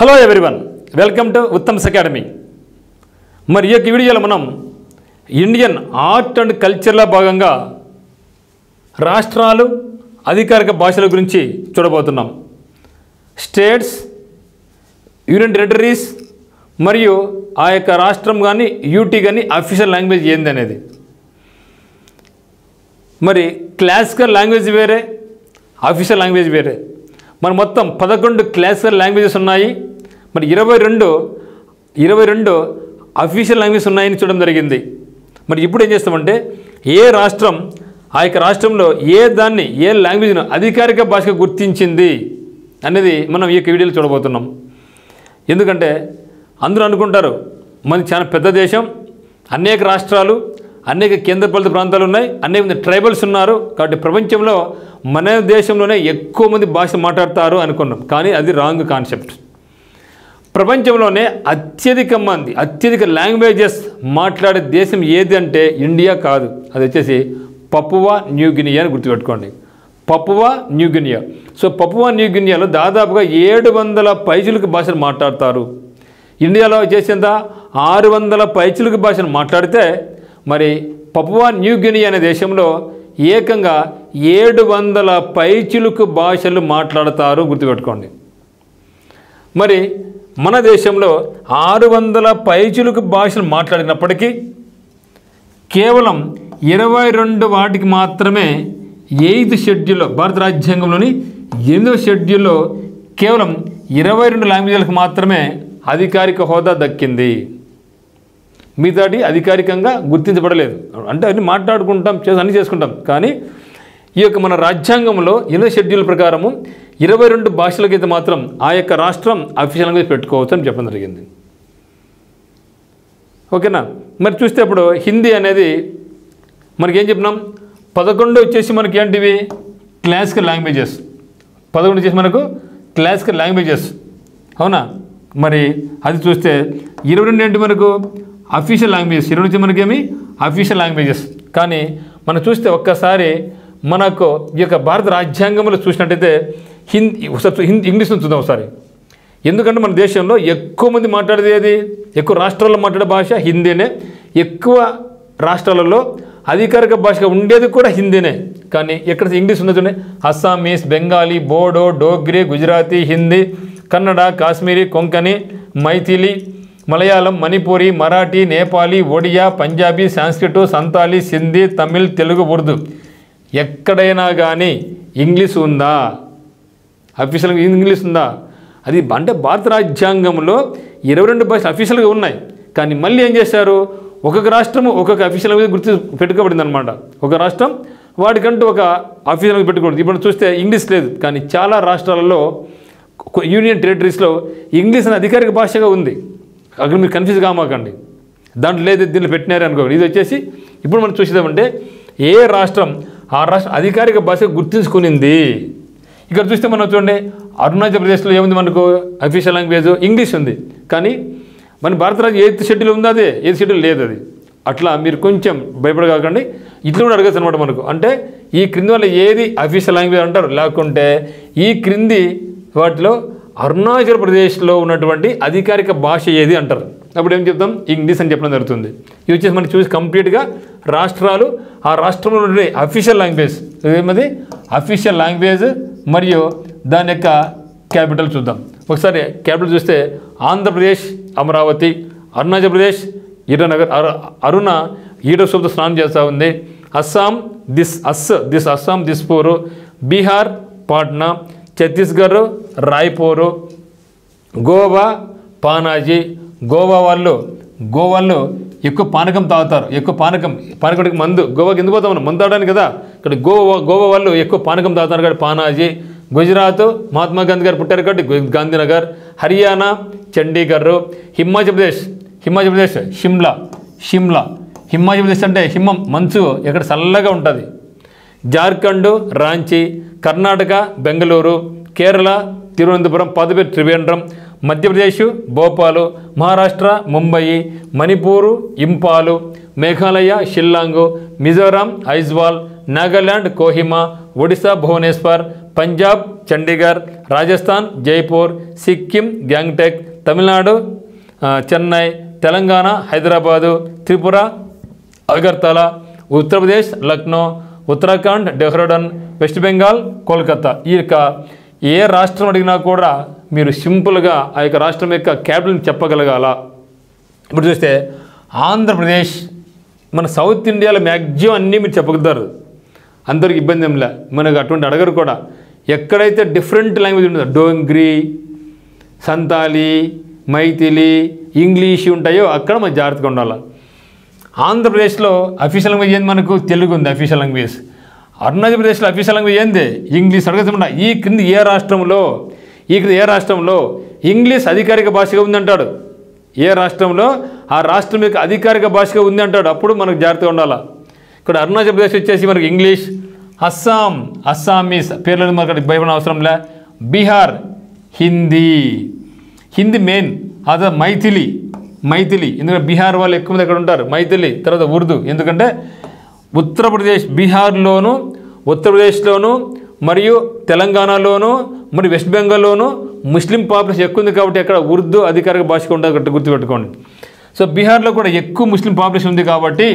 Hello everyone, welcome to Uttam's academy. మరి ఈ యొక్క వీడియోలో మనం ఇండియన్ ఆర్ట్ అండ్ కల్చర్లో భాగంగా రాష్ట్రాలు అధికారిక భాషల గురించి చూడబోతున్నాం. స్టేట్స్, యూనియన్ టెరిటరీస్ మరియు ఆ యొక్క రాష్ట్రం కానీ యూటీ కానీ అఫీషియల్ లాంగ్వేజ్ ఏంది అనేది. మరి క్లాసికల్ లాంగ్వేజ్ వేరే, అఫీషియల్ లాంగ్వేజ్ వేరే. మరి మొత్తం 11 క్లాసికల్ లాంగ్వేజెస్ ఉన్నాయి. మరి 22 అఫీషియల్ లాంగ్వేజెస్ ఉన్నాయని చూడడం జరిగింది. మరి ఇప్పుడు ఏం చేస్తామంటే ఏ రాష్ట్రం ఆ యొక్క రాష్ట్రంలో ఏ లాంగ్వేజ్ను అధికారిక భాషగా గుర్తించింది అనేది మనం ఈ యొక్క వీడియోలో చూడబోతున్నాం. ఎందుకంటే అందరూ అనుకుంటారు మనది చాలా పెద్ద దేశం, అనేక రాష్ట్రాలు, అనేక కేంద్రపాలిత ప్రాంతాలు ఉన్నాయి, అనేక మంది ట్రైబల్స్ ఉన్నారు, కాబట్టి ప్రపంచంలో మన దేశంలోనే ఎక్కువ మంది భాష మాట్లాడతారు అనుకున్నాం. కానీ అది రాంగ్ కాన్సెప్ట్. ప్రపంచంలోనే అత్యధిక లాంగ్వేజెస్ మాట్లాడే దేశం ఏది అంటే ఇండియా కాదు, అది వచ్చేసి పపువా న్యూ గినియా అని గుర్తుపెట్టుకోండి. Papua New Guinea. So Papua New గినియాలో దాదాపుగా 700 పైచిలుకు భాషలు మాట్లాడతారు. ఇండియాలో వచ్చేసేంత 600 పైచిలుకు భాషను మాట్లాడితే మరి పపువా న్యూ గినియా అనే దేశంలో ఏకంగా 700 పైచిలుకు భాషలు మాట్లాడతారు, గుర్తుపెట్టుకోండి. మరి మన దేశంలో 600 పైచిలుకు భాషలు మాట్లాడినప్పటికీ కేవలం 22 వాటికి మాత్రమే 8th షెడ్యూల్లో, భారత రాజ్యాంగంలోని 8వ షెడ్యూల్లో కేవలం 22 లాంగ్వేజ్లకు మాత్రమే అధికారిక హోదా దక్కింది. మిగతాటి అధికారికంగా గుర్తించబడలేదు. అంటే అన్ని మాట్లాడుకుంటాం, అన్నీ చేసుకుంటాం. కానీ ఈ యొక్క మన రాజ్యాంగంలో 8వ షెడ్యూల్ ప్రకారము 22 భాషలకైతే మాత్రం ఆ యొక్క రాష్ట్రం అఫీషియల్ లాంగ్వేజ్ పెట్టుకోవచ్చు అని చెప్పడం జరిగింది. ఓకేనా. మరి చూస్తే ఇప్పుడు హిందీ అనేది మనకి ఏం చెప్పినాం, 11 వచ్చేసి మనకి ఏంటివి క్లాసికల్ లాంగ్వేజెస్. 11 వచ్చేసి మనకు క్లాసికల్ లాంగ్వేజెస్, అవునా. మరి అది చూస్తే 22 ఏంటి మనకు అఫీషియల్ లాంగ్వేజెస్. 22 మనకేమి అఫీషియల్ లాంగ్వేజెస్. కానీ మనం చూస్తే ఒక్కసారి మనకు ఈ యొక్క భారత రాజ్యాంగంలో చూసినట్టయితే ఇంగ్లీష్లో చూద్దాం ఒకసారి. ఎందుకంటే మన దేశంలో ఎక్కువ మంది మాట్లాడేది ఎక్కువ రాష్ట్రాల్లో మాట్లాడే భాష హిందీనే. ఎక్కువ రాష్ట్రాలలో అధికారిక భాషగా ఉండేది కూడా హిందీనే. కానీ ఎక్కడ ఇంగ్లీష్ ఉన్నది, అస్సామీస్, బెంగాలీ, బోడో, డోగ్రీ, గుజరాతీ, హిందీ, కన్నడ, కాశ్మీరీ, కొంకణి, మైథిలి, మలయాళం, మణిపూరి, మరాఠీ, నేపాలీ, ఒడియా, పంజాబీ, సాంస్క్రిట్, సంతాలీ, సింధీ, తమిళ్, తెలుగు, ఉర్దూ. ఎక్కడైనా కానీ ఇంగ్లీష్ ఉందా? అఫీషియల్ ఇంగ్లీష్ ఉందా? అది అంటే భారత రాజ్యాంగంలో 22 భాషలు అఫీషియల్గా ఉన్నాయి. కానీ మళ్ళీ ఏం చేశారు, ఒక్కొక్క రాష్ట్రము ఒక్కొక్క అఫీషియల్ లాంగ్వేజ్ గుర్తు పెట్టుకోబడింది అనమాట. ఒక రాష్ట్రం వాటికంటూ ఒక అఫీషియల్ లాంగ్వేజ్ పెట్టుకోబడింది. ఇప్పుడు చూస్తే ఇంగ్లీష్ లేదు, కానీ చాలా రాష్ట్రాలలో యూనియన్ టెరిటరీస్లో ఇంగ్లీష్ అనే అధికారిక భాషగా ఉంది. అక్కడ మీరు కన్ఫ్యూజ్ కామాకండి, దాంట్లో లేదు దీంట్లో పెట్టినారు అనుకోండి. ఇది వచ్చేసి ఇప్పుడు మనం చూసేదామంటే ఏ రాష్ట్రం ఆ రాష్ట్ర అధికారిక భాష గుర్తించుకునింది. ఇక్కడ చూస్తే మనం చూడండి, అరుణాచల్ ప్రదేశ్లో ఏముంది మనకు అఫీషియల్ లాంగ్వేజ్ ఇంగ్లీష్ ఉంది. కానీ మన భారత రాజ్యం 8th షెడ్యూల్ ఉంది, అదే 8th షెడ్యూల్ లేదు అది. అట్లా మీరు కొంచెం భయపడకాకండి. ఇట్లా కూడా అడగచ్చు అనమాట మనకు. అంటే ఈ క్రింది వల్ల ఏది అఫీషియల్ లాంగ్వేజ్ అంటారు, లేకుంటే ఈ క్రింది వాటిలో అరుణాచల్ ప్రదేశ్లో ఉన్నటువంటి అధికారిక భాష ఏది అంటారు. అప్పుడు ఏం చెప్తాం, ఇంగ్లీష్ అని చెప్పడం జరుగుతుంది. ఇది వచ్చేసి మనం చూసి కంప్లీట్గా రాష్ట్రాలు ఆ రాష్ట్రంలో ఉండే అఫీషియల్ లాంగ్వేజ్ ఏమది అఫీషియల్ లాంగ్వేజ్ మరియు దాని యొక్క క్యాపిటల్ చూద్దాం. ఒకసారి క్యాపిటల్ చూస్తే ఆంధ్రప్రదేశ్ అమరావతి, అరుణాచల్ ప్రదేశ్ ఈటానగర్, అరుణ ఈట సూపుతో స్నానం చేస్తూ ఉంది. అస్సాం అస్సాం దిస్పూరు, బీహార్ పాట్నా, ఛత్తీస్గఢ్ రాయ్పూరు, గోవా పానాజీ. గోవా వాళ్ళు ఎక్కువ పానకం తాగుతారు. ఎక్కువ పానకంకి మందు. గోవాకి ఎందుకు పోతాం మనం, మందు తాగడానికి కదా. ఇక్కడ గోవా వాళ్ళు ఎక్కువ పానకం తాగుతారు కాబట్టి పానాజీ. గుజరాత్ మహాత్మా గాంధీ గారు పుట్టారు కాబట్టి గాంధీనగర్. హర్యానా చండీగఢ్. హిమాచల్ ప్రదేశ్ షిమ్లా. హిమాచల్ ప్రదేశ్ అంటే హిమం, మంచు ఎక్కడ చల్లగా ఉంటుంది. జార్ఖండ్ రాంచీ. కర్ణాటక బెంగళూరు. కేరళ తిరువనంతపురం, పాతపేట త్రివేంద్రం. మధ్యప్రదేశ్ భోపాలు. మహారాష్ట్ర ముంబయి. మణిపూరు ఇంపాలు. మేఘాలయ షిల్లాంగ్. మిజోరాం ఐజ్వాల్. నాగాల్యాండ్ కోహిమా. ఒడిశా భువనేశ్వర్. పంజాబ్ చండీగఢ్, రాజస్థాన్ జైపూర్, సిక్కిం గ్యాంగ్టక్, తమిళనాడు చెన్నై, తెలంగాణ హైదరాబాదు, త్రిపుర అగర్తల, ఉత్తరప్రదేశ్ లక్నో, ఉత్తరాఖండ్ డెహ్రాడూన్, వెస్ట్ బెంగాల్ కోల్కతా. ఈ యొక్క ఏ రాష్ట్రం అడిగినా కూడా మీరు సింపుల్గా ఆ యొక్క రాష్ట్రం యొక్క క్యాపిటల్ని చెప్పగలగాల. ఇప్పుడు చూస్తే ఆంధ్రప్రదేశ్, మన సౌత్ ఇండియాలో మ్యాక్సిమం అన్నీ మీరు చెప్పగలుగుతారు, అందరికి ఇబ్బంది ఏంలే, మనకు అటువంటి అడగరు కూడా. ఎక్కడైతే డిఫరెంట్ లాంగ్వేజ్ ఉంటుందో డోంగ్రీ, సంతాలి, మైథిలి, ఇంగ్లీష్ ఉంటాయో అక్కడ మనం జాగ్రత్తగా ఉండాలి. ఆంధ్రప్రదేశ్లో అఫీషియల్ లాంగ్వేజ్ ఏంది? మనకు తెలుగు ఉంది అఫీషియల్ లాంగ్వేజ్. అరుణాచల్ ప్రదేశ్లో అఫీషియల్ లాంగ్వేజ్ ఏంది? ఇంగ్లీష్. అడగకుండా ఈ క్రింది ఏ రాష్ట్రంలో ఇంగ్లీష్ అధికారిక భాషగా ఉందంటాడు? ఏ రాష్ట్రంలో ఆ రాష్ట్రం యొక్క అధికారిక భాషగా ఉంది అంటాడు, అప్పుడు మనకు జాగ్రత్తగా ఉండాలి. ఇక్కడ అరుణాచల్ ప్రదేశ్ వచ్చేసి మనకు ఇంగ్లీష్, అస్సామీస్ పేర్లను మనకు భయపడిన అవసరం లే, బీహార్ హిందీ మెయిన్, అదే మైథిలి ఎందుకంటే బీహార్ వాళ్ళు ఎక్కువ మంది అక్కడ ఉంటారు, మైథిలి. తర్వాత ఉర్దూ, ఎందుకంటే ఉత్తరప్రదేశ్లోను మరియు తెలంగాణలోను మరియు వెస్ట్ బెంగాల్లోను ముస్లిం పాపులేషన్ ఎక్కువ ఉంది కాబట్టి అక్కడ ఉర్దూ అధికారిక భాషగా ఉంటుంది, అక్కడ గుర్తుపెట్టుకోండి. సో బీహార్లో కూడా ఎక్కువ ముస్లిం పాపులేషన్ ఉంది కాబట్టి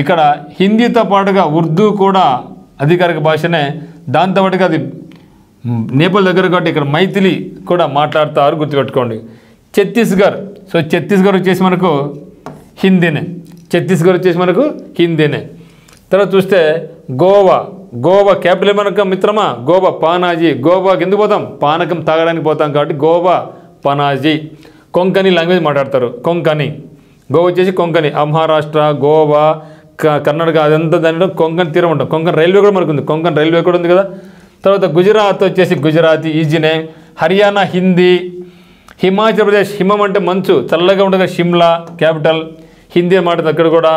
ఇక్కడ హిందీతో పాటుగా ఉర్దూ కూడా అధికారిక భాషనే. దాంతోపాటుగా అది నేపాల్ దగ్గర కాబట్టి ఇక్కడ మైథిలి కూడా మాట్లాడతారు, గుర్తుపెట్టుకోండి. ఛత్తీస్గఢ్ వచ్చేసి మనకు హిందీనే. తర్వాత చూస్తే గోవా క్యాపిటల్ మనకు మిత్రమా గోవా, పానాజీ. గోవాకి ఎందుకు పోతాం? పానకం తాగడానికి పోతాం కాబట్టి గోవా, పనాజీ. కొంకణి లాంగ్వేజ్ మాట్లాడతారు, కొంకణి. గోవా వచ్చేసి కొంకణి. మహారాష్ట్ర, గోవా, కర్ణాటక అదంతా దానిలో కొంకణ్ తీరం ఉంటాం. కొంకణ్ రైల్వే కూడా మనకు ఉంది, కొంకణ్ రైల్వే కూడా ఉంది కదా. తర్వాత గుజరాత్ వచ్చేసి గుజరాతీ, ఈజీనే. హర్యానా హిందీ. హిమాచల్ ప్రదేశ్, హిమం అంటే మంచు, చల్లగా ఉంటుంది, షిమ్లా క్యాపిటల్, హిందీ మాట్లాడుతుంది అక్కడ కూడా.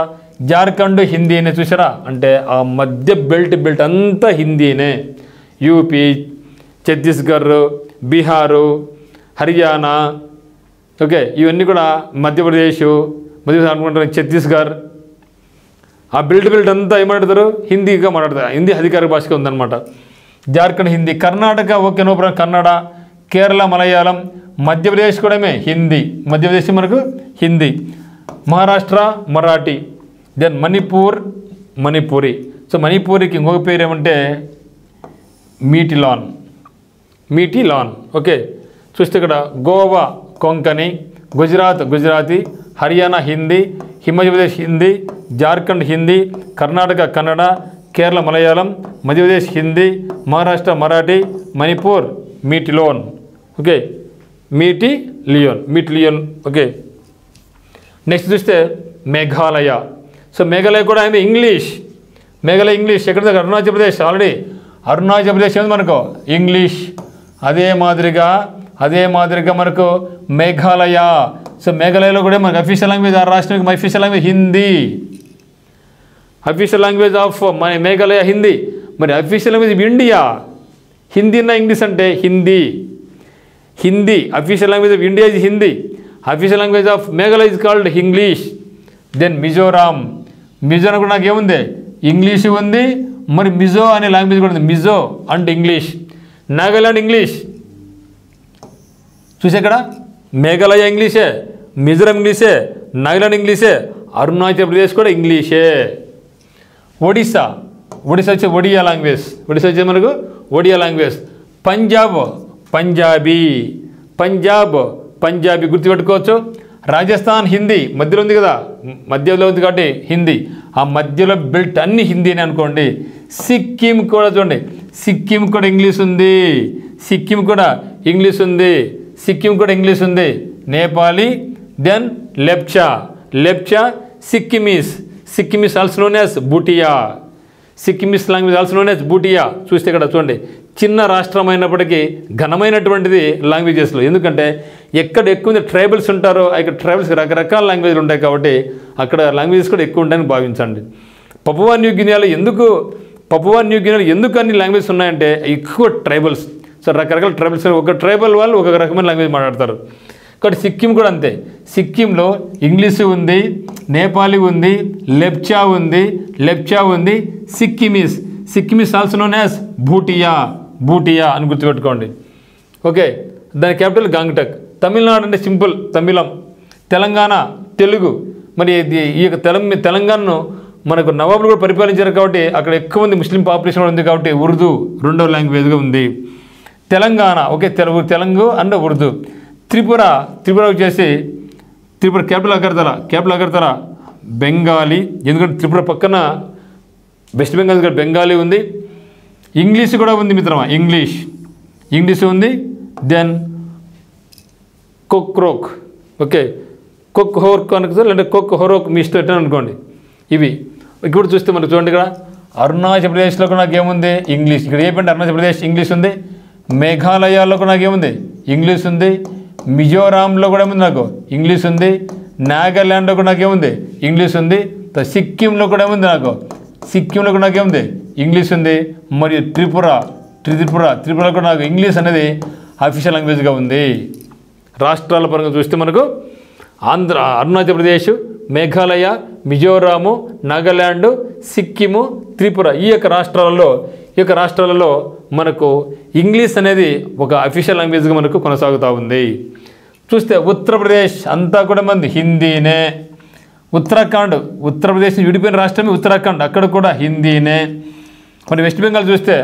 జార్ఖండ్ హిందీనే, చూసారా, అంటే ఆ మధ్య బెల్ట్ అంతా హిందీనే. యూపీ, ఛత్తీస్గఢ్, బీహారు, హర్యానా, ఓకే, ఇవన్నీ కూడా మధ్యప్రదేశ్ అనుకుంటారు, ఛత్తీస్గఢ్. ఆ బెల్ట్ అంతా ఏమాడతారు? హిందీగా మాట్లాడతారు, హిందీ అధికారిక భాషగా ఉందన్నమాట. Jharkhand Hindi. Karnataka okay no problem, Kannada. Kerala Malayalam. Madhya Pradesh కూడా హిందీ, మధ్యప్రదేశ్ మనకు హిందీ. మహారాష్ట్ర మరాఠీ. దెన్ మణిపూరి. సో మణిపూరికి ఇంకొక పేరు ఏమంటే మీటిలాన్. ఓకే, చూస్తే ఇక్కడ Goa Konkani, Gujarat Gujarati, Haryana Hindi, Himachal Pradesh Hindi, Jharkhand Hindi, Karnataka Kannada, Kerala Malayalam, Madhya Pradesh Hindi, Maharashtra Marathi, Manipur Meiteilon. Okay, Meiteilon. Okay, next చూస్తే మేఘాలయ. సో మేఘాలయ కూడా అయింది ఇంగ్లీష్. ఎక్కడ దగ్గర? అరుణాచల్ ప్రదేశ్. ఆల్రెడీ అరుణాచల్ ప్రదేశ్ ఏంది మనకు ఇంగ్లీష్. అదే మాదిరిగా మనకు మేఘాలయ. సో మేఘాలయలో కూడా మనకు అఫీషియల్ లాంగ్వేజ్ ఆ రాష్ట్రానికి official language Hindi. Official language of Meghalaya Hindi. మరి అఫీషియల్ లాంగ్వేజ్ ఇండియా హిందీనా ఇంగ్లీష్ అంటే Hindi. Official language of India is Hindi. Official language of Meghalaya is called English. Then Mizoram కూడా నాకు ఏముంది? ఇంగ్లీష్ ఉంది, మరి మిజో అనే లాంగ్వేజ్ కూడా ఉంది. మిజో అంటే ఇంగ్లీష్. నాగాలాండ్ ఇంగ్లీష్. చూసే ఇక్కడ మేఘాలయ ఇంగ్లీషే, మిజోరాం ఇంగ్లీషే, నాగాలాండ్ ఇంగ్లీషే, అరుణాచల్ ప్రదేశ్ కూడా ఇంగ్లీషే. ఒడిశా వచ్చే ఒడియా లాంగ్వేజ్. మనకు ఒడియా లాంగ్వేజ్. పంజాబీ గుర్తుపెట్టుకోవచ్చు. రాజస్థాన్ హిందీ మధ్యలో ఉంది కదా, మధ్యలో ఉంది కాబట్టి హిందీ. ఆ మధ్యలో బెల్ట్ అన్ని హిందీనే అనుకోండి. సిక్కిం కూడా చూడండి, సిక్కిం కూడా ఇంగ్లీష్ ఉంది. Nepali. Then Lepcha. Sikkimese also known as Bhutia. Sikkimese language also known as Bhutia. చూస్తే ఇక్కడ చూడండి, చిన్న రాష్ట్రం అయినప్పటికీ ఘనమైనటువంటిది లాంగ్వేజెస్లో. ఎందుకంటే ఎక్కడ ఎక్కువ ట్రైబల్స్ ఉంటారో ఇక్కడ ట్రైబల్స్ రకరకాల లాంగ్వేజ్లు ఉంటాయి కాబట్టి అక్కడ లాంగ్వేజెస్ కూడా ఎక్కువ ఉంటాయని భావించండి. పపువా న్యూ గినియాలో ఎందుకు అన్ని లాంగ్వేజెస్ ఉన్నాయంటే ఎక్కువ ట్రైబల్స్. సో రకరకాల ట్రైబల్స్, ఒక ట్రైబల్ వాళ్ళు ఒక రకమైన లాంగ్వేజ్ మాట్లాడతారు. కాబట్టి సిక్కిం కూడా అంతే. సిక్కింలో ఇంగ్లీషు ఉంది, నేపాలీ ఉంది, లెప్చా ఉంది. సిక్కిమీస్ ఆల్సో నోన్ యాజ్ బూటియా అని గుర్తుపెట్టుకోండి. ఓకే, దాని క్యాపిటల్ గాంగ్టక్. తమిళనాడు అంటే సింపుల్ తమిళం. తెలంగాణ తెలుగు. మరి ఈ యొక్క తెలంగాణను మనకు నవాబులు కూడా పరిపాలించారు కాబట్టి అక్కడ ఎక్కువ మంది ముస్లిం పాపులేషన్ ఉంది కాబట్టి ఉర్దూ రెండవ లాంగ్వేజ్గా ఉంది. Telangana okay, Telugu and Urdu. త్రిపుర వచ్చేసి త్రిపుర క్యాపిటల్ అగర్తల బెంగాలీ. ఎందుకంటే త్రిపుర పక్కన వెస్ట్ బెంగాల్ దగ్గర బెంగాలీ ఉంది. ఇంగ్లీష్ కూడా ఉంది మిత్రమా, ఇంగ్లీష్ ఉంది. దెన్ కొక్రోక్ ఓకే, కొక్ హోర్క్ అనుకుంటారు, లేదంటే కొక్ హోరోక్ మీ ఇష్టం అనుకోండి. ఇవి ఇప్పుడు చూస్తే మనకు చూడండి, ఇక్కడ అరుణాచల్ ప్రదేశ్లో కూడా నాకేముంది ఇంగ్లీష్. ఇక్కడ ఏమంటే అరుణాచల్ ప్రదేశ్ ఇంగ్లీష్ ఉంది. మేఘాలయాల్లో కూడా నాకేముంది ఇంగ్లీష్ ఉంది. మిజోరాంలో కూడా ఏముంది నాకు ఇంగ్లీష్ ఉంది. నాగాల్యాండ్లో కూడా నాకేముంది ఇంగ్లీష్ ఉంది. సిక్కింలో కూడా ఏముంది నాకేముంది ఇంగ్లీష్ ఉంది. మరియు త్రిపుర కూడా నాకు ఇంగ్లీష్ అనేది అఫీషియల్ లాంగ్వేజ్గా ఉంది. రాష్ట్రాల పరంగా చూస్తే మనకు అరుణాచల్ ప్రదేశ్, మేఘాలయ, మిజోరాము, నాగాల్యాండ్, సిక్కిము, త్రిపుర ఈ యొక్క రాష్ట్రాలలో మనకు ఇంగ్లీష్ అనేది ఒక అఫీషియల్ లాంగ్వేజ్గా మనకు కొనసాగుతూ ఉంది. చూస్తే ఉత్తరప్రదేశ్ అంతా కూడా మంది హిందీనే. ఉత్తరప్రదేశ్ విడిపోయిన రాష్ట్రమే ఉత్తరాఖండ్, అక్కడ కూడా హిందీనే. మరి వెస్ట్ బెంగాల్ చూస్తే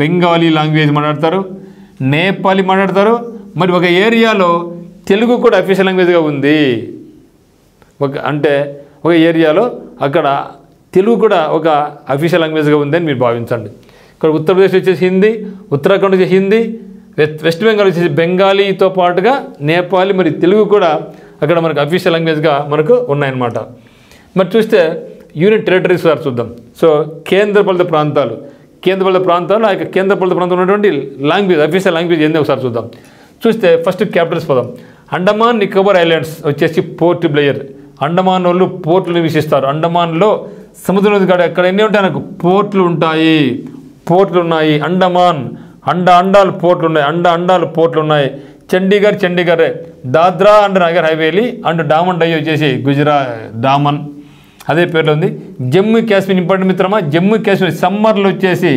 బెంగాలీ లాంగ్వేజ్ మాట్లాడతారు, నేపాలీ మాట్లాడతారు. మరి ఒక ఏరియాలో తెలుగు కూడా అఫీషియల్ లాంగ్వేజ్గా ఉంది. ఒక ఏరియాలో అక్కడ తెలుగు కూడా ఒక అఫీషియల్ లాంగ్వేజ్గా ఉందని మీరు భావించండి. ఇక్కడ ఉత్తరప్రదేశ్ వచ్చేసి హిందీ, ఉత్తరాఖండ్ వచ్చేసి హిందీ, వెస్ట్ బెంగాల్ వచ్చేసి బెంగాలీతో పాటుగా నేపాలీ మరి తెలుగు కూడా అక్కడ మనకు అఫీషియల్ లాంగ్వేజ్గా మనకు ఉన్నాయన్నమాట. మరి చూస్తే యూనియన్ టెరిటరీస్ సార్ చూద్దాం. సో కేంద్రపాలిత ప్రాంతాలు ఆ యొక్క కేంద్రపాలిత ప్రాంతంలో ఉన్నటువంటి లాంగ్వేజ్ అఫీషియల్ లాంగ్వేజ్ ఏందో ఒకసారి చూద్దాం. చూస్తే ఫస్ట్ క్యాపిటల్స్ పదం అండమాన్ నికోబార్ ఐలాండ్స్ వచ్చేసి పోర్ట్ బ్లెయిర్. అండమాన్ వాళ్ళు పోర్ట్లు నివసిస్తారు. అండమాన్లో సముద్రం నది కాడ ఎక్కడ ఎన్ని ఉంటాయి నాకు పోర్ట్లు ఉన్నాయి. అండాలు పోర్ట్లు ఉన్నాయి. చండీగఢ్ దాద్రా అండ్ నగర్ హైవేలీ అండ్ డామన్ డై వచ్చేసి డామన్ అదే పేర్లో ఉంది. జమ్మూ కాశ్మీర్ ఇంపార్టెంట్ మిత్రమా, జమ్మూ కాశ్మీర్ సమ్మర్లో వచ్చేసి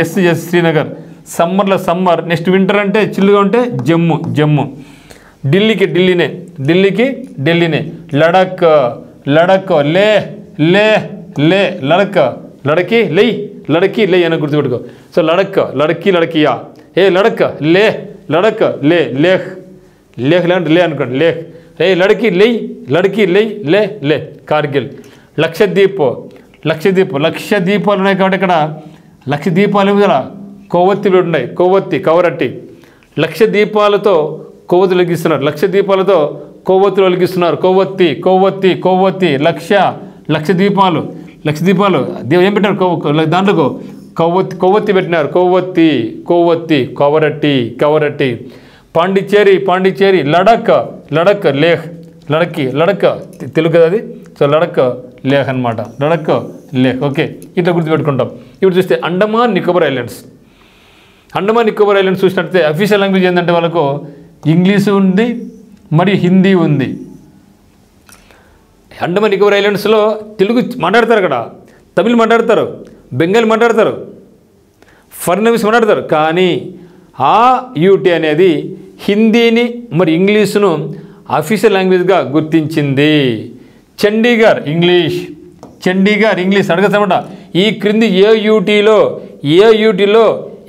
is Srinagar, summer. Next winter అంటే చిల్లుగా ఉంటే జమ్మూ. ఢిల్లీకి ఢిల్లీనే. లడక్ లడకి లే అని గుర్తుపెట్టుకో. సో లడకియా లడక్ లేహ్ లే అనుకోండి. లడకి లే. కార్గిల్. లక్షద్వీపాలు ఉన్నాయి కాబట్టి ఇక్కడ లక్షద్వీపాలు ఏమి కదా కొవ్వొత్తిలు ఉన్నాయి. కవరట్టి. లక్షద్వీపాలతో కొవ్వొత్తులు వెలిగిస్తున్నారు. కొవ్వొత్తి లక్షద్వీపాలు ఏం పెట్టారు దాంట్లో కొవ్వొత్తి పెట్టినారు. కొవ్వొత్తి కవరట్టి. పాండిచ్చేరి లడక్ లేహ్ లడక్ తెలుగు కదా అది. సో లడక్ లేహ్ అనమాట. ఓకే, ఇట్లా గుర్తుపెట్టుకుంటాం. ఇప్పుడు చూస్తే అండమాన్ నికోబార్ ఐలాండ్స్ చూసినట్లయితే అఫీషియల్ లాంగ్వేజ్ ఏంటంటే వాళ్ళకు ఇంగ్లీషు ఉంది మరియు హిందీ ఉంది. అండమాన్ నికోబార్ ఐలాండ్స్లో తెలుగు మాట్లాడతారు, అక్కడ తమిళ్ మాట్లాడతారు, బెంగాలీ మాట్లాడతారు, ఫర్నవీస్ మాట్లాడతారు. కానీ ఆ యూటీ అనేది హిందీని మరి ఇంగ్లీషును అఫీషియల్ లాంగ్వేజ్గా గుర్తించింది. చండీగఢ్ ఇంగ్లీష్ అడగచ్చమాట. ఈ క్రింది ఏ యూటీలో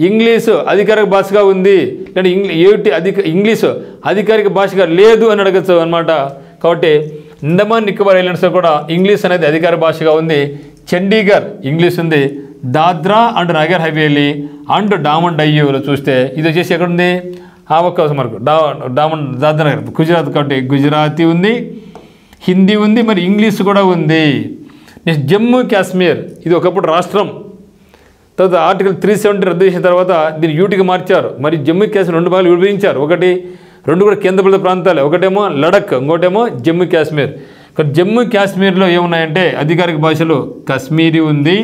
ఇంగ్లీషు అధికారిక భాషగా ఉంది, లేదా ఇంగ్లీషు అధికారిక భాషగా లేదు అని అడగచ్చు అనమాట. కాబట్టి అండమాన్ నికోబార్ ఐలాండ్స్లో కూడా ఇంగ్లీష్ అనేది అధికారిక భాషగా ఉంది. చండీగఢ్ ఇంగ్లీష్ ఉంది. దాద్రా అండ్ నగర్ హవేలీ అండ్ డామన్ డయ్యూలో చూస్తే ఇది వచ్చేసి ఎక్కడుంది అవకాశం మనకు దాద్రా నగర్ గుజరాత్. కాబట్టి గుజరాతీ ఉంది, హిందీ ఉంది, మరి ఇంగ్లీష్ కూడా ఉంది. నెక్స్ట్ జమ్మూ కాశ్మీర్ ఇది ఒకప్పుడు రాష్ట్రం. తర్వాత ఆర్టికల్ 370 రద్దు చేసిన తర్వాత దీన్ని యూటీకి మార్చారు. మరి జమ్మూ కాశ్మీర్ 2 భాగాలు విభజించారు. 2 కూడా కేంద్రపాలిత ప్రాంతాలే. ఒకటేమో లడక్, ఇంకోటేమో జమ్మూ కాశ్మీర్. ఇక్కడ జమ్మూ కాశ్మీర్లో ఏమున్నాయంటే అధికారిక భాషలు కశ్మీరీ ఉంది,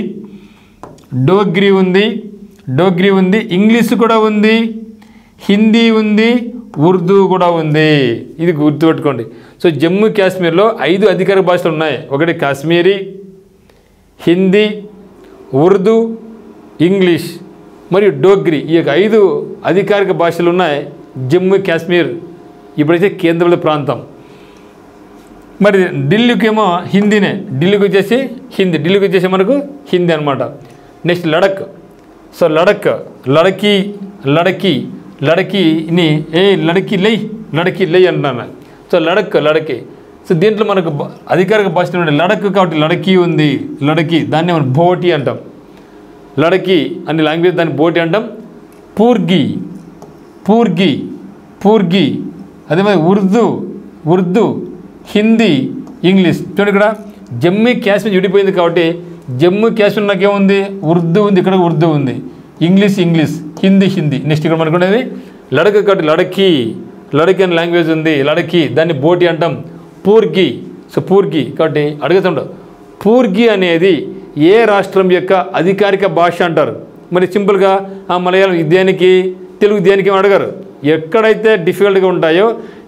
డోగ్రీ ఉంది, ఇంగ్లీష్ కూడా ఉంది, హిందీ ఉంది, ఉర్దూ కూడా ఉంది. ఇది గుర్తుపెట్టుకోండి. సో జమ్మూ కాశ్మీర్లో 5 అధికారిక భాషలు ఉన్నాయి. ఒకటి కాశ్మీరీ, హిందీ, ఉర్దూ, ఇంగ్లీష్. మరియు డోగ్రి. ఈ యొక్క 5 అధికారిక భాషలు ఉన్నాయి. జమ్మూ కాశ్మీర్ ఇప్పుడైతే కేంద్రపాలిత ప్రాంతం. మరి ఢిల్లీకి ఏమో హిందీనే, ఢిల్లీకి వచ్చేసి మనకు హిందీ అనమాట. నెక్స్ట్ లడక్. సో లడకీని లడకీ లై అంటున్నాను. సో లడకీ. సో దీంట్లో మనకు అధికారిక భాష లడక్ కాబట్టి లడకీ ఉంది. దాన్ని మనం బోటి అంటాం. లడకీ అనే లాంగ్వేజ్ దాన్ని బోటి అంటాం. పూర్గి అదే మరి ఉర్దూ, హిందీ, ఇంగ్లీష్. చూడండి ఇక్కడ జమ్మూ కాశ్మీర్ విడిపోయింది కాబట్టి జమ్మూ కాశ్మీర్ నాకేముంది, ఉర్దూ ఉంది, ఇక్కడ ఉర్దూ ఉంది, ఇంగ్లీష్, హిందీ. నెక్స్ట్ ఇక్కడ మనకు ఉండేది లడక్ కాబట్టి లడకీ అనే లాంగ్వేజ్ ఉంది. లడకీ దాన్ని బోటి అంటాం. పూర్గి. సో పూర్గి కాబట్టి అడుగుతుంటాం, పూర్గి అనేది ఏ రాష్ట్రం యొక్క అధికారిక భాష అంటారు. మరి సింపుల్గా మలయాళం దేనికి, తెలుగు దేనికి అడగారు. ఎక్కడైతే డిఫికల్ట్గా ఉంటాయో,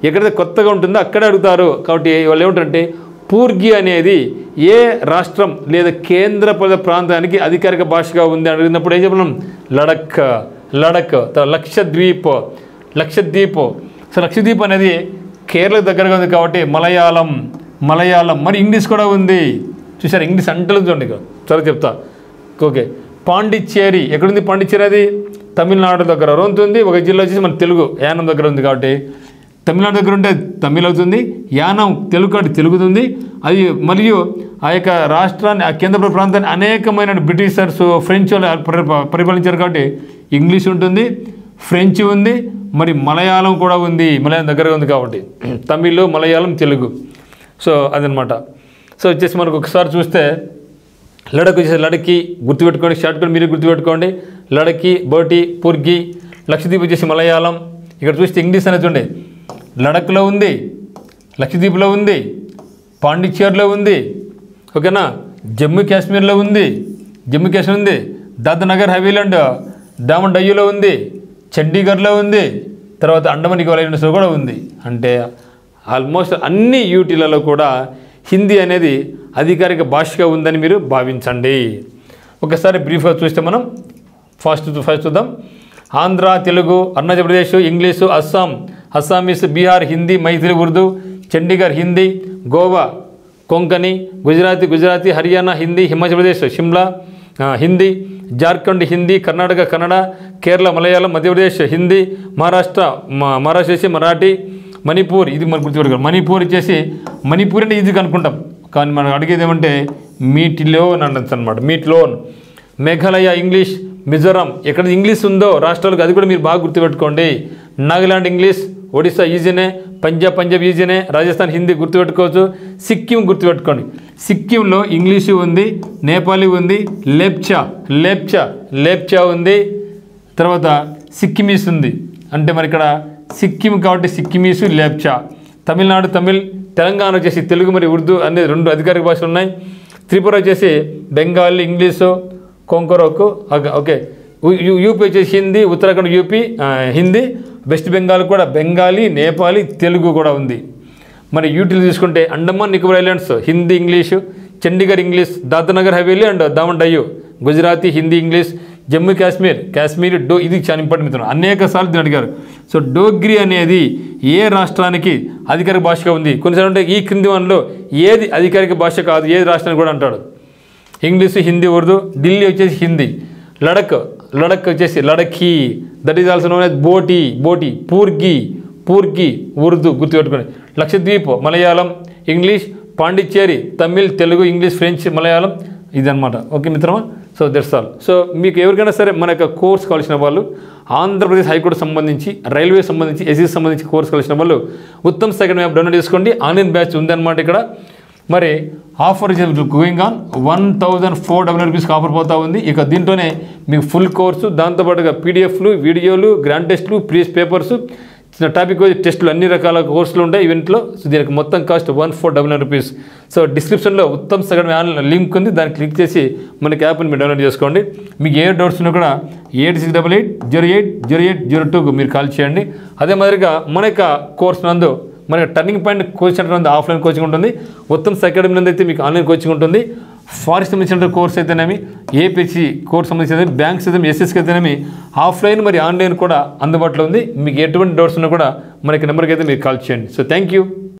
ఎక్కడైతే కొత్తగా ఉంటుందో అక్కడే అడుగుతారు. కాబట్టి వాళ్ళు ఏమిటంటే పూర్గి అనేది ఏ రాష్ట్రం లేదా కేంద్రపాలిత ప్రాంతానికి అధికారిక భాషగా ఉంది అడిగినప్పుడు ఏం చెప్పడం, లడక్. లక్షద్వీప్. సో లక్షద్వీప్ అనేది కేరళకు దగ్గరగా ఉంది కాబట్టి మలయాళం. మరి ఇంగ్లీష్ కూడా ఉంది. చూసారు ఇంగ్లీష్ అంటలు చూడండి, సరే చెప్తా. ఓకే, పాండిచ్చేరి ఎక్కడుంది? పాండిచ్చేరి అది తమిళనాడు దగ్గర ఉంటుంది. ఒక జిల్లా వచ్చేసి మన తెలుగు యానం దగ్గర ఉంది కాబట్టి తమిళనాడు దగ్గర ఉంటే తమిళ అవుతుంది, యానం తెలుగు కాబట్టి తెలుగుతుంది. అది మరియు ఆ యొక్క రాష్ట్రాన్ని, ఆ కేంద్ర ప్రాంతాన్ని అనేకమైన బ్రిటిషర్స్, ఫ్రెంచ్ వాళ్ళు పరిపాలించారు కాబట్టి ఇంగ్లీష్ ఉంటుంది, ఫ్రెంచ్ ఉంది, మరి మలయాళం కూడా ఉంది. మలయాళం దగ్గరగా ఉంది కాబట్టి తమిళ్, మలయాళం, తెలుగు. సో అదనమాట. సో వచ్చేసి మనకు ఒకసారి చూస్తే లడక్ వచ్చేసి లడకీ గుర్తుపెట్టుకోండి, షార్ట్ కట్ మీరు గుర్తుపెట్టుకోండి. లడకీ, బోటి, పూర్గి. లక్షద్వీప్ వచ్చేసి మలయాళం. ఇక్కడ చూస్తే ఇంగ్లీష్ అనేది చూడండి, లడఖ్లో ఉంది, లక్షద్వీప్లో ఉంది, పాండిచ్చేరిలో ఉంది, ఓకేనా, జమ్మూ కాశ్మీర్లో ఉంది, దాద్రా నగర్ హవేలీ, డామన్ డయ్యూలో ఉంది, చండీగఢ్లో ఉంది, తర్వాత అండమాన్ నికోబార్ ఐలాండ్స్లో కూడా ఉంది. అంటే ఆల్మోస్ట్ అన్ని యూటీలలో కూడా హిందీ అనేది అధికారిక భాషగా ఉందని మీరు భావించండి. ఒకసారి బ్రీఫ్గా చూస్తే మనం ఫస్ట్ చూద్దాం. ఆంధ్ర తెలుగు, అరుణాచల్ ప్రదేశ్ ఇంగ్లీషు, అస్సామీస్, బీహార్ హిందీ, మైథిలి ఉర్దూ, చండీగఢ్ హిందీ, గోవా కొంకణి, గుజరాతీ, హర్యానా హిందీ, హిమాచల్ ప్రదేశ్ షిమ్లా హిందీ, జార్ఖండ్ హిందీ, కర్ణాటక కన్నడ, కేరళ మలయాళం, మధ్యప్రదేశ్ హిందీ, మహారాష్ట్ర వచ్చేసి మరాఠీ, మణిపూర్ ఇది మనకు గుర్తుపెట్టుకోవాలి. మణిపూర్ వచ్చేసి మణిపూర్ అంటే ఈజీగా అనుకుంటాం, కానీ మనం అడిగేది ఏమంటే మీట్లోన్ అనొచ్చు అనమాట. మేఘాలయ ఇంగ్లీష్, మిజోరాం ఎక్కడ ఇంగ్లీష్ ఉందో రాష్ట్రాలకు అది కూడా మీరు బాగా గుర్తుపెట్టుకోండి. నాగాలాండ్ ఇంగ్లీష్, ఒడిశా ఈజీనే, పంజాబ్ ఈజీనే, రాజస్థాన్ హిందీ గుర్తుపెట్టుకోవచ్చు. సిక్కిం గుర్తుపెట్టుకోండి, సిక్కింలో ఇంగ్లీషు ఉంది, నేపాలీ ఉంది, లేప్చా ఉంది, తర్వాత సిక్కిమీస్ ఉంది. అంటే మరి ఇక్కడ సిక్కిం కాబట్టి సిక్కిమీసు, లేప్చా. తమిళనాడు తమిళ్, తెలంగాణ వచ్చేసి తెలుగు మరియు ఉర్దూ అనేది 2 అధికారిక భాషలు ఉన్నాయి. త్రిపుర వచ్చేసి Bengali, English, Kokborok, okay. UP వచ్చేసి హిందీ, ఉత్తరాఖండ్ యూపీ హిందీ, వెస్ట్ బెంగాల్ కూడా బెంగాలీ, నేపాలీ, తెలుగు కూడా ఉంది. మరి యూటీలు తీసుకుంటే Andaman Nicobar Islands Hindi English, Chandigarh English, Dadra Nagar Haveli and Daman Diu Gujarati Hindi English, Jammu Kashmir ఇది చాలా ఇంపార్టెంట్ మిత్రులు, అనేక సార్లు దీన్ని అడిగారు. సో డోగ్రి అనేది ఏ రాష్ట్రానికి అధికారిక భాషగా ఉంది? కొన్నిసార్లు అంటే ఈ క్రింది వన్లో ఏది అధికారిక భాష కాదు, ఏది రాష్ట్రానికి కూడా అంటాడు. ఇంగ్లీషు, హిందీ, ఉర్దూ. ఢిల్లీ వచ్చేసి హిందీ. లడక్ వచ్చేసి Ladakhi, that is also known as Bhoti. Purgi Urdu గుర్తుపెట్టుకోండి. Lakshadweep Malayalam, English. Pondicherry Tamil, Telugu, English, French, Malayalam ఇదనమాట. ఓకే మిత్రమా, సో దట్స్ ఆల్. సో మీకు ఎవరికైనా సరే మన యొక్క కోర్స్ కావాల్సిన వాళ్ళు, ఆంధ్రప్రదేశ్ హైకోర్టు సంబంధించి, రైల్వే సంబంధించి, ఎస్సీ సంబంధించి కోర్స్ కావాల్సిన వాళ్ళు ఉత్తమ్ సెకండ్ యాప్ డౌన్లోడ్ చేసుకోండి. ఆన్లైన్ బ్యాచ్ ఉందన్నమాట ఇక్కడ. మరి ఆఫర్ గోయింగ్ ఆన్ 1400 రూపీస్కి ఆఫర్ పోతూ ఉంది. ఇక దీంట్లోనే మీకు ఫుల్ కోర్సు, దాంతోపాటుగా పీడిఎఫ్లు, వీడియోలు, గ్రాండ్ టెస్టులు, ప్రీవియస్ పేపర్స్, టాపిక్ వైజ్ టెస్టులు, అన్ని రకాల కోర్సులు ఉంటాయి ఈవెంట్లో. సో దీనికి మొత్తం కాస్ట్ 1499 రూపీస్. సో డిస్క్రిప్షన్లో ఉత్తమ్ సెకండ్ ఆన్లైన్ లింక్ ఉంది, దాన్ని క్లిక్ చేసి మనకి యాప్ని మీరు డౌన్లోడ్ చేసుకోండి. మీకు ఏ డౌట్స్ ఉన్నా కూడా 8688080802కు మీరు కాల్ చేయండి. అదే మాదిరిగా మన యొక్క కోర్స్ నందు మనకి టర్నింగ్ పాయింట్ కోచింగ్ సెంటర్ నందు ఆఫ్లైన్ కోచింగ్ ఉంటుంది. ఉత్తమ్ అకాడమీ నందు అయితే మీకు ఆన్లైన్ కోచింగ్ ఉంటుంది. ఫారెస్ట్ సంబంధించిన కోర్స్ అయితేనేమి, ఏపీసీ కోర్స్ సంబంధించిన బ్యాంక్స్ అయితే ఎస్ఎస్కి అయితేనేమి ఆఫ్లైన్ మరి ఆన్లైన్ కూడా అందుబాటులో ఉంది. మీకు ఎటువంటి డౌట్స్ ఉన్నా కూడా మనకి నెంబర్కి అయితే మీరు కాల్ చేయండి. So thank you.